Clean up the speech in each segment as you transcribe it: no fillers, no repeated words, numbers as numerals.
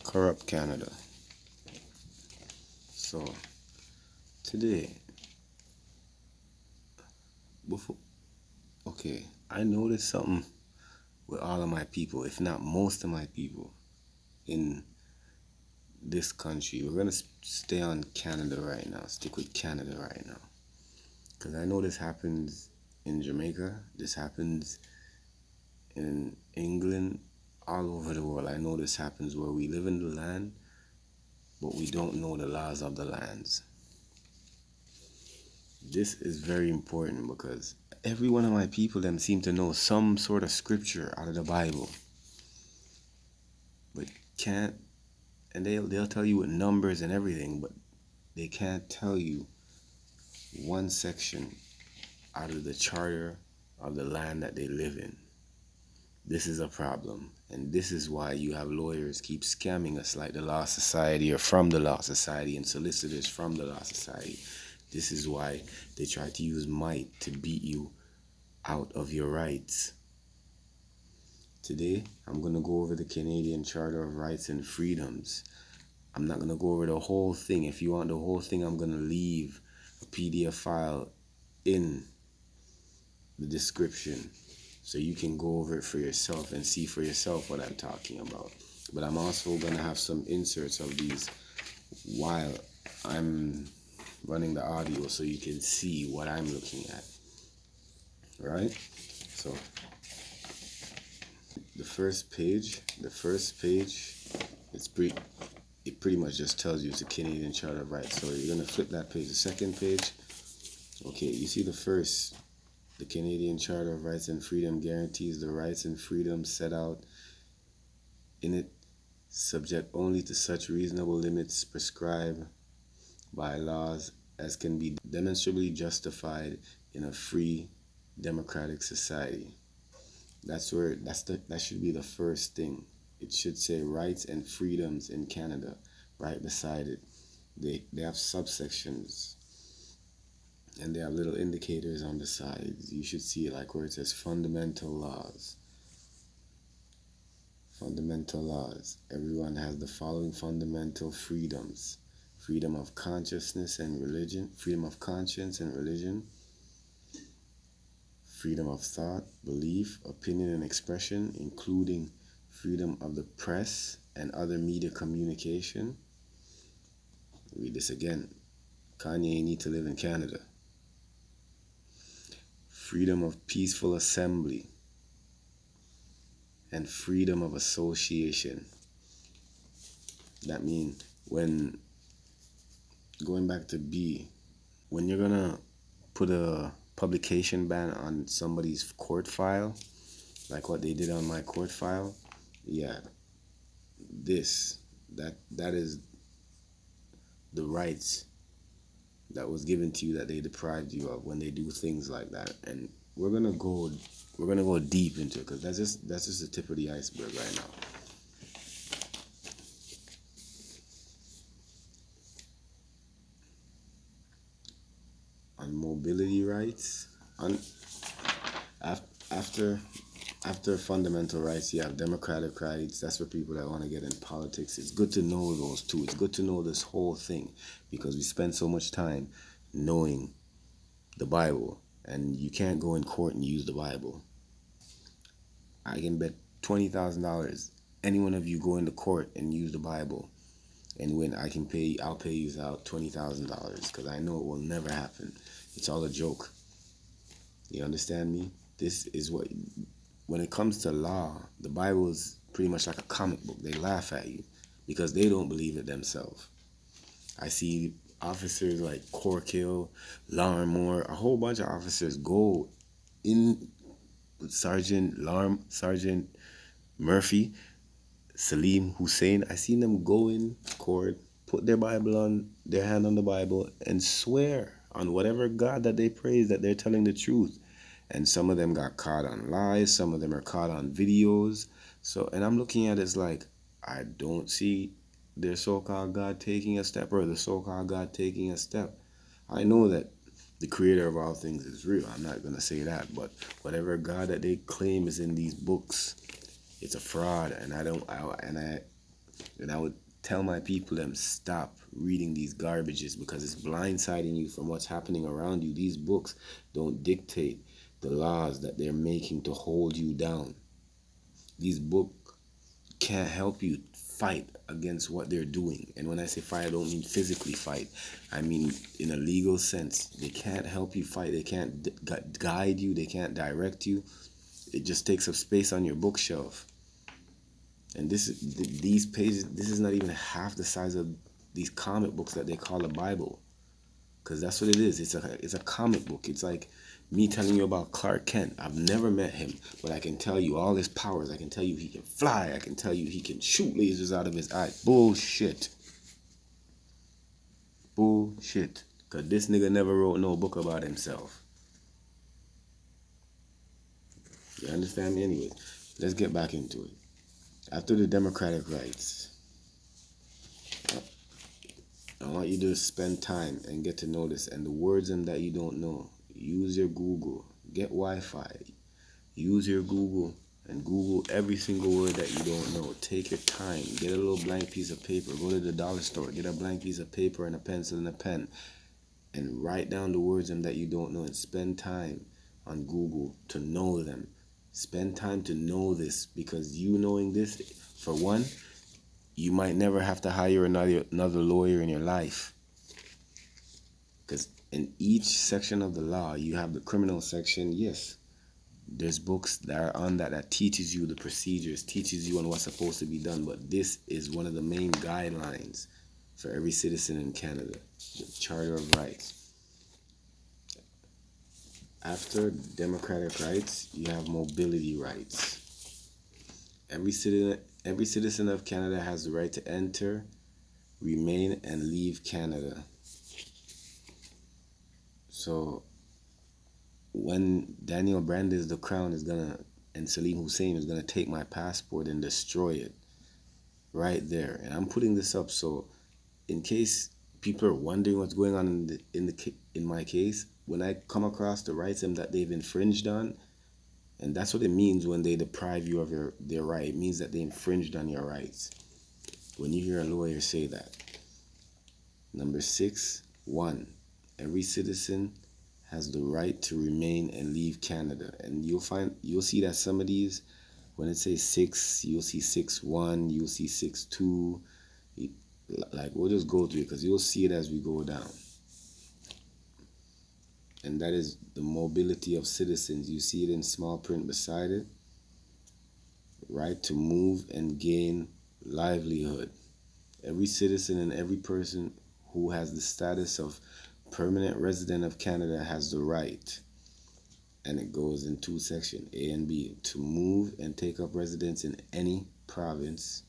Corrupt Canada. So today, before okay, I noticed something with all of my people, if not most of my people in this country. We're gonna stay on Canada right now. Stick with Canada right now, because I know this happens in Jamaica. This happens in England, all over the world. I know this happens where we live in the land, but we don't know the laws of the lands. This is very important because every one of my people them seem to know some sort of scripture out of the Bible, but can't, and they'll tell you with numbers and everything, but they can't tell you one section out of the charter of the land that they live in. This is a problem, and this is why you have lawyers keep scamming us like the Law Society or from the Law Society and solicitors from the Law Society. This is why they try to use might to beat you out of your rights. Today, I'm going to go over the Canadian Charter of Rights and Freedoms. I'm not going to go over the whole thing. If you want the whole thing, I'm going to leave a PDF file in the description so you can go over it for yourself and see for yourself what I'm talking about. But I'm also going to have some inserts of these while I'm running the audio so you can see what I'm looking at. Right? So the first page, it pretty much just tells you it's a Canadian Charter of Rights. So you're gonna flip that page. The second page, okay, you see the Canadian Charter of Rights and Freedom guarantees the rights and freedoms set out in it, subject only to such reasonable limits prescribed by laws as can be demonstrably justified in a free democratic society. That should be the first thing. It should say rights and freedoms in Canada right beside it. They have subsections and they have little indicators on the sides. You should see it like where it says fundamental laws. Fundamental laws. Everyone has the following fundamental freedoms: freedom of consciousness and religion, freedom of conscience and religion, freedom of thought, belief, opinion, and expression, including freedom of the press and other media communication. Read this again. Kanye need to live in Canada. Freedom of peaceful assembly and freedom of association. That means when, going back to B, when you're gonna put a publication ban on somebody's court file, like what they did on my court file, yeah, that is the rights that was given to you that they deprived you of when they do things like that. And we're gonna go deep into it because that's just the tip of the iceberg right now. On mobility rights, after fundamental rights, you have democratic rights. That's for people that want to get in politics. It's good to know those two. It's good to know this whole thing because we spend so much time knowing the Bible, and you can't go in court and use the Bible. I can bet $20,000 any one of you go into court and use the Bible and win. I'll pay you out $20,000 because I know it will never happen. It's all a joke. You understand me? This is what, when it comes to law, the Bible is pretty much like a comic book. They laugh at you because they don't believe it themselves. I see officers like Corkill, Larmore, a whole bunch of officers go in, Sergeant Murphy, Salim Hussein. I seen them go in court, put their hand on the Bible, and swear on whatever God that they praise that they're telling the truth. And some of them got caught on lies. Some of them are caught on videos. So, and I'm looking at it as like, I don't see their so-called God taking a step or the so-called God taking a step. I know that the creator of all things is real. I'm not going to say that. But whatever God that they claim is in these books, it's a fraud. And And I would tell my people them stop reading these garbages because it's blindsiding you from what's happening around you. These books don't dictate the laws that they're making to hold you down. These books can't help you fight against what they're doing. And when I say fight, I don't mean physically fight. I mean in a legal sense. They can't help you fight. They can't guide you. They can't direct you. It just takes up space on your bookshelf. And these pages, this is not even half the size of these comic books that they call the Bible. Because that's what it is. It's a comic book. It's like me telling you about Clark Kent. I've never met him, but I can tell you all his powers. I can tell you he can fly. I can tell you he can shoot lasers out of his eyes. Bullshit. Bullshit. Because this nigga never wrote no book about himself. You understand me? Anyways, let's get back into it. After the democratic rights, I want you to spend time and get to know this. And the words that you don't know, use your Google. Get Wi-Fi. Use your Google and Google every single word that you don't know. Take your time. Get a little blank piece of paper. Go to the dollar store. Get a blank piece of paper and a pencil and a pen. And write down the words that you don't know. And spend time on Google to know them. Spend time to know this, because you knowing this, for one, you might never have to hire another lawyer in your life. Because in each section of the law, you have the criminal section. Yes, there's books that are on that teaches you the procedures, teaches you on what's supposed to be done. But this is one of the main guidelines for every citizen in Canada, the Charter of Rights. After democratic rights, you have mobility rights. Every citizen of Canada has the right to enter, remain, and leave Canada. So when Daniel Brandes the Crown and Salim Hussein is gonna take my passport and destroy it right there. And I'm putting this up so in case people are wondering what's going on in my case, when I come across the rights that they've infringed on, and that's what it means when they deprive you of their right. It means that they infringed on your rights. When you hear a lawyer say that. Number 6(1), every citizen has the right to remain and leave Canada. And you'll see that some of these, when it says 6, you'll see 6(1), you'll see 6(2). Like, we'll just go through it because you'll see it as we go down. And that is the mobility of citizens. You see it in small print beside it. Right to move and gain livelihood. Every citizen and every person who has the status of permanent resident of Canada has the right, and it goes in 2 sections, A and B, to move and take up residence in any province,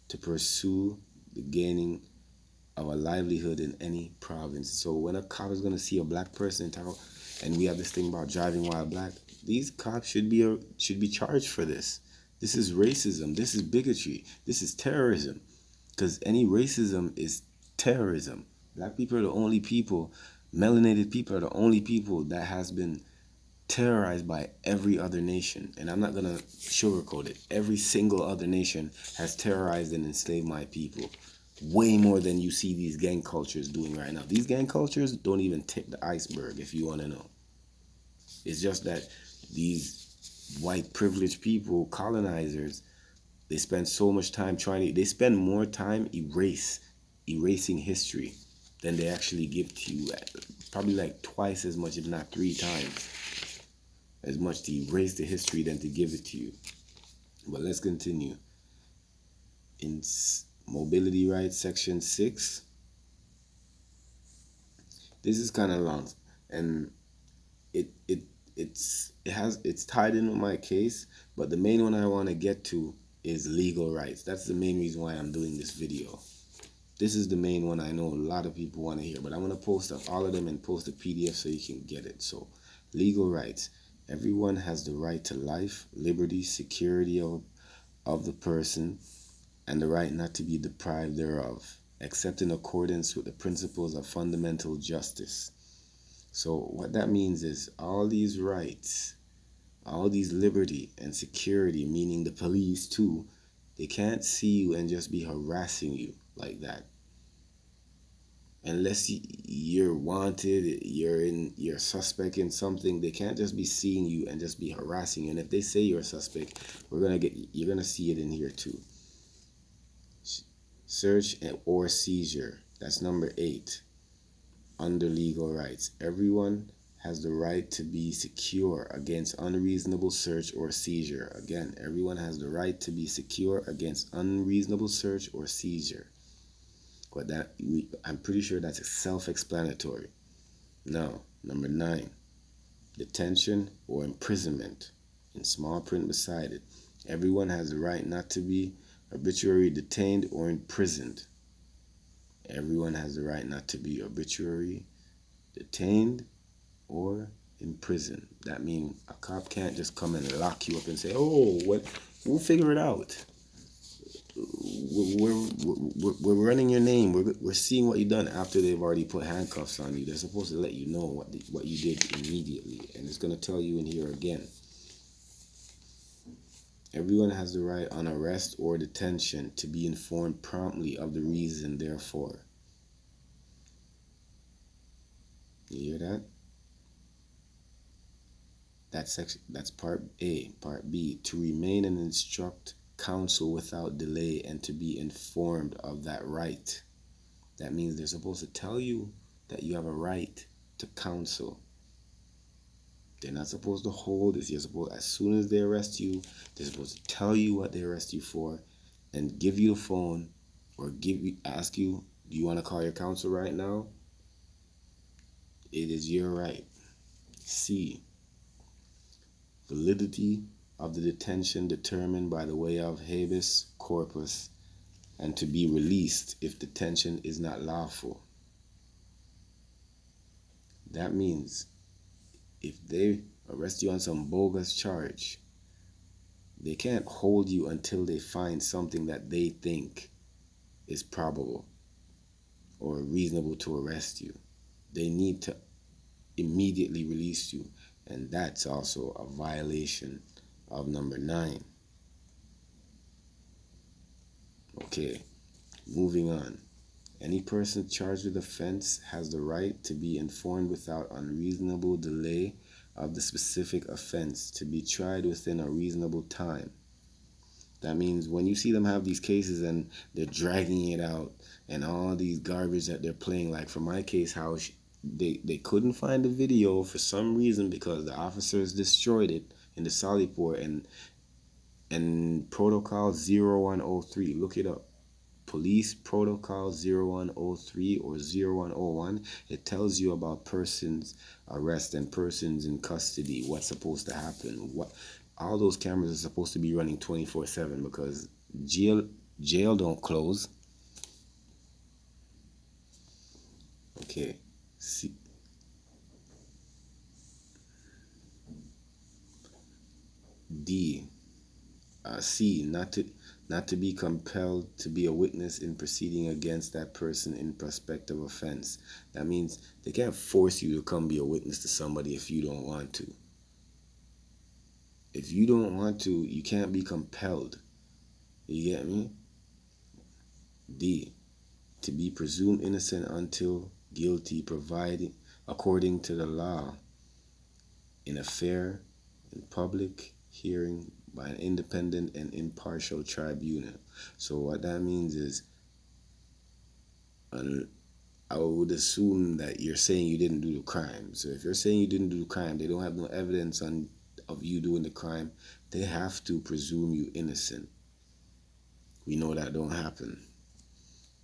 to pursue the gaining of a livelihood in any province. So when a cop is going to see a black person in town, and we have this thing about driving while black, these cops should be charged for this. This is racism. This is bigotry. This is terrorism. Because any racism is terrorism. Black people are the only people, melanated people are the only people that has been terrorized by every other nation. And I'm not going to sugarcoat it. Every single other nation has terrorized and enslaved my people. Way more than you see these gang cultures doing right now. These gang cultures don't even tip the iceberg, if you want to know. It's just that these white privileged people, colonizers, they spend so much time they spend more time erasing history than they actually give to you. Probably like twice as much, if not 3 times as much to erase the history than to give it to you. But let's continue. In mobility rights, section 6. This is kind of long, and it's tied in with my case, but the main one I want to get to is legal rights. That's the main reason why I'm doing this video. This is the main one I know a lot of people want to hear, but I'm going to post up all of them and post a PDF so you can get it. So, legal rights. Everyone has the right to life, liberty, security of the person, and the right not to be deprived thereof, except in accordance with the principles of fundamental justice. So what that means is all these rights, all these liberty and security, meaning the police too, They can't see you and just be harassing you like that. Unless you're wanted, you're suspect in something, they can't just be seeing you and just be harassing you. And if they say you're a suspect, you're gonna see it in here too. Search or seizure. That's number 8 under legal rights. Everyone has the right to be secure against unreasonable search or seizure. Again, everyone has the right to be secure against unreasonable search or seizure. But I'm pretty sure that's self-explanatory. Now, number 9, detention or imprisonment. In small print beside it, everyone has the right not to be arbitrarily detained or imprisoned. Everyone has the right not to be arbitrarily detained or imprisoned. That means a cop can't just come and lock you up and say, "Oh, what? We'll figure it out. We're running your name. We're seeing what you've done." After they've already put handcuffs on you, they're supposed to let you know what you did immediately, and it's gonna tell you in here again. Everyone has the right on arrest or detention to be informed promptly of the reason therefor. You hear that? That's part A. Part B, to remain and instruct counsel without delay and to be informed of that right. That means they're supposed to tell you that you have a right to counsel. They're not supposed to hold this. As soon as they arrest you, they're supposed to tell you what they arrest you for and give you the phone or ask you, "Do you want to call your counsel right now?" It is your right. C, validity of the detention determined by the way of habeas corpus and to be released if detention is not lawful. That means if they arrest you on some bogus charge, they can't hold you until they find something that they think is probable or reasonable to arrest you. They need to immediately release you, and that's also a violation of number 9. Okay, moving on. Any person charged with offense has the right to be informed without unreasonable delay of the specific offense, to be tried within a reasonable time. That means when you see them have these cases and they're dragging it out and all these garbage that they're playing, like for my case, how they couldn't find the video for some reason because the officers destroyed it in the Soliport, and Protocol 0103, look it up. Police Protocol 0103 or 0101, it tells you about persons arrest and persons in custody, what's supposed to happen. All those cameras are supposed to be running 24/7 because jail don't close. Okay. C, not to be compelled to be a witness in proceeding against that person in prospective offense. That means they can't force you to come be a witness to somebody if you don't want to. If you don't want to, you can't be compelled. You get me? D, to be presumed innocent until guilty, provided according to the law in a fair and public hearing by an independent and impartial tribunal. So what that means is, I would assume that you're saying you didn't do the crime. So if you're saying you didn't do the crime, they don't have no evidence of you doing the crime, they have to presume you innocent. We know that don't happen.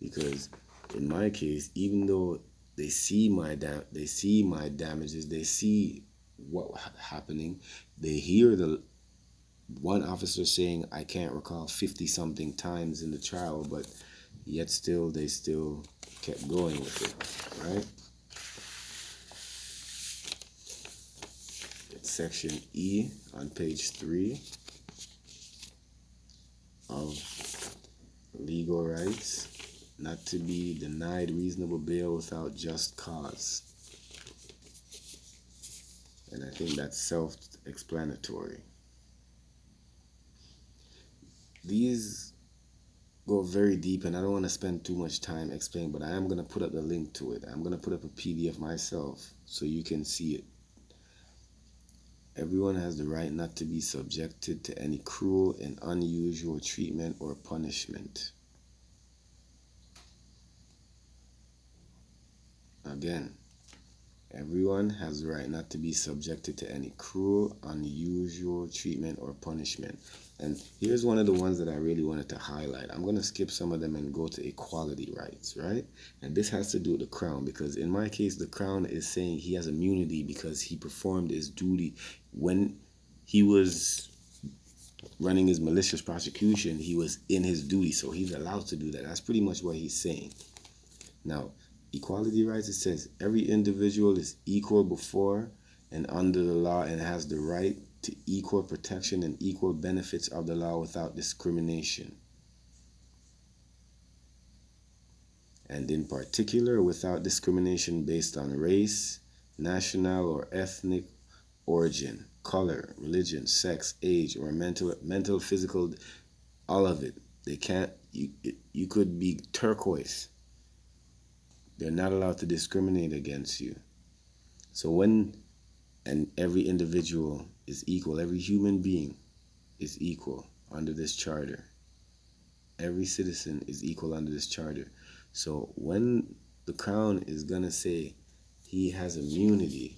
Because in my case, even though they see my damages, they see what happening, they hear the one officer saying, "I can't recall 50 something times in the trial," but yet they still kept going with it, right? It's section E on page 3 of legal rights, not to be denied reasonable bail without just cause. And I think that's self-explanatory. These go very deep, and I don't want to spend too much time explaining, but I am going to put up the link to it. I'm going to put up a PDF myself so you can see it. Everyone has the right not to be subjected to any cruel and unusual treatment or punishment. Again, everyone has the right not to be subjected to any cruel, unusual treatment or punishment. And here's one of the ones that I really wanted to highlight. I'm going to skip some of them and go to equality rights, right? And this has to do with the Crown, because in my case, the Crown is saying he has immunity because he performed his duty when he was running his malicious prosecution. He was in his duty, so he's allowed to do that. That's pretty much what he's saying. Now, equality rights, it says every individual is equal before and under the law and has the right to equal protection and equal benefits of the law without discrimination. And in particular, without discrimination based on race, national or ethnic origin, color, religion, sex, age, or mental, physical, all of it. They can't, you could be turquoise. They're not allowed to discriminate against you. So and every individual is equal, every human being is equal under this charter. Every citizen is equal under this charter. So when the Crown is gonna say he has immunity,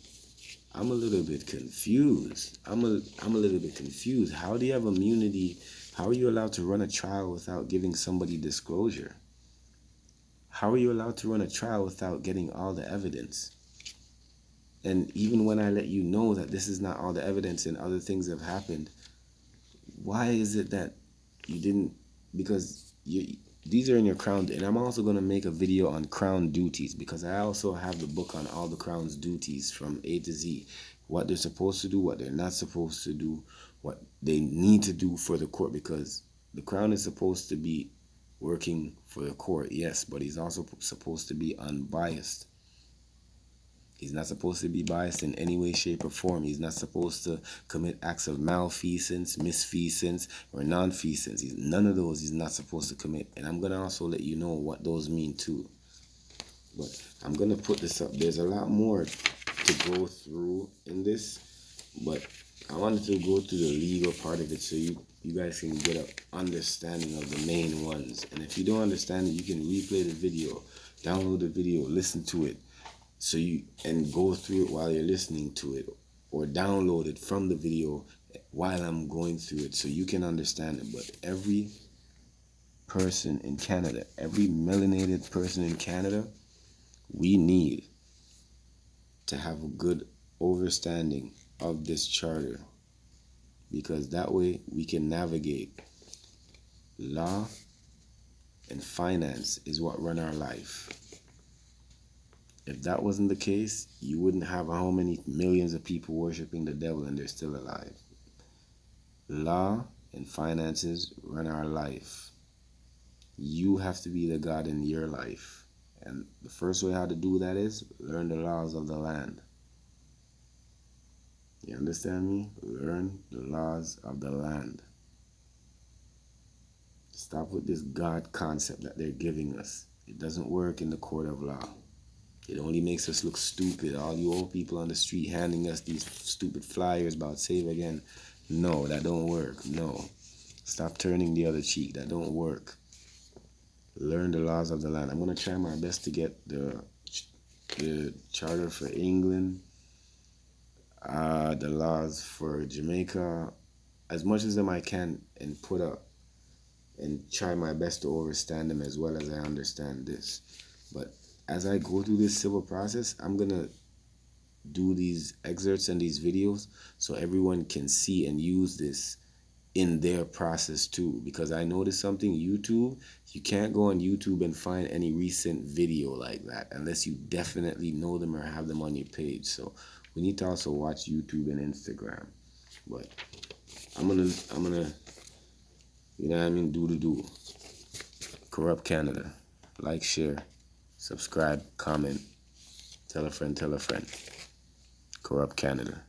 I'm a little bit confused. I'm a little bit confused. How do you have immunity? How are you allowed to run a trial without giving somebody disclosure? How are you allowed to run a trial without getting all the evidence? And even when I let you know that this is not all the evidence and other things have happened, why is it that you didn't? Because these are in your Crown. And I'm also going to make a video on Crown duties, because I also have the book on all the Crown's duties from A to Z. What they're supposed to do, what they're not supposed to do, what they need to do for the court, because the Crown is supposed to be working for the court, yes, but he's also supposed to be unbiased. He's not supposed to be biased in any way, shape, or form. He's not supposed to commit acts of malfeasance, misfeasance, or nonfeasance. None of those he's not supposed to commit. And I'm going to also let you know what those mean too. But I'm going to put this up. There's a lot more to go through in this, but I wanted to go through the legal part of it so you guys can get an understanding of the main ones. And if you don't understand it, you can replay the video, download the video, listen to it, and go through it while you're listening to it, or download it from the video while I'm going through it so you can understand it. But every person in Canada, every melanated person in Canada, we need to have a good understanding of this charter, because that way we can navigate. Law and finance is what run our life. If that wasn't the case, you wouldn't have how many millions of people worshiping the devil and they're still alive. Law and finances run our life. You have to be the God in your life. And the first way how to do that is learn the laws of the land. You understand me? Learn the laws of the land. Stop with this God concept that they're giving us. It doesn't work in the court of law. It only makes us look stupid. All you old people on the street handing us these stupid flyers about save again. No, that don't work. No. Stop turning the other cheek. That don't work. Learn the laws of the land. I'm going to try my best to get the charter for England, the laws for Jamaica, as much as them I can, and put up and try my best to understand them as well as I understand this. But as I go through this civil process, I'm going to do these excerpts and these videos so everyone can see and use this in their process too. Because I noticed something, YouTube, you can't go on YouTube and find any recent video like that unless you definitely know them or have them on your page. So we need to also watch YouTube and Instagram. But I'm gonna you know what I mean, do. Corrupt Canada. Like, share, subscribe, comment, tell a friend. Corrupt Canada.